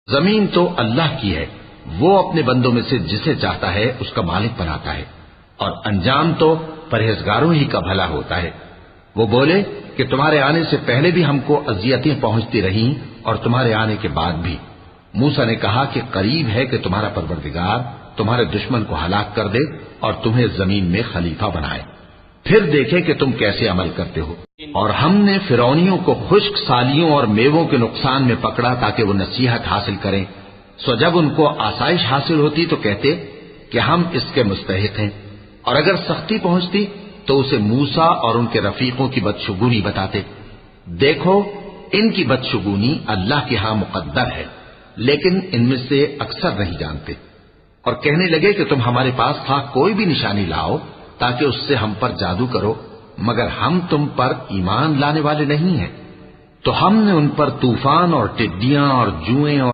زمین تو اللہ کی ہے، وہ اپنے بندوں میں سے جسے چاہتا ہے اس کا مالک بناتا ہے، اور انجام تو پرہیزگاروں ہی کا بھلا ہوتا ہے۔ وہ بولے کہ تمہارے آنے سے پہلے بھی ہم کو اذیتیں پہنچتی رہیں اور تمہارے آنے کے بعد بھی۔ موسیٰ نے کہا کہ قریب ہے کہ تمہارا پروردگار تمہارے دشمن کو ہلاک کر دے اور تمہیں زمین میں خلیفہ بنائے، پھر دیکھے کہ تم کیسے عمل کرتے ہو۔ اور ہم نے فرعونیوں کو خشک سالیوں اور میووں کے نقصان میں پکڑا تاکہ وہ نصیحت حاصل کریں، سو جب ان کو آسائش حاصل ہوتی تو کہتے کہ ہم اس کے مستحق ہیں، اور اگر سختی پہنچتی تو اسے موسیٰ اور ان کے رفیقوں کی بدشگونی بتاتے۔ دیکھو ان کی بدشگونی اللہ کے ہاں مقدر ہے، لیکن ان میں سے اکثر نہیں جانتے۔ اور کہنے لگے کہ تم ہمارے پاس کوئی بھی نشانی لاؤ تاکہ اس سے ہم پر جادو کرو، مگر ہم تم پر ایمان لانے والے نہیں ہیں۔ تو ہم نے ان پر طوفان اور ٹڈیاں اور جوئیں اور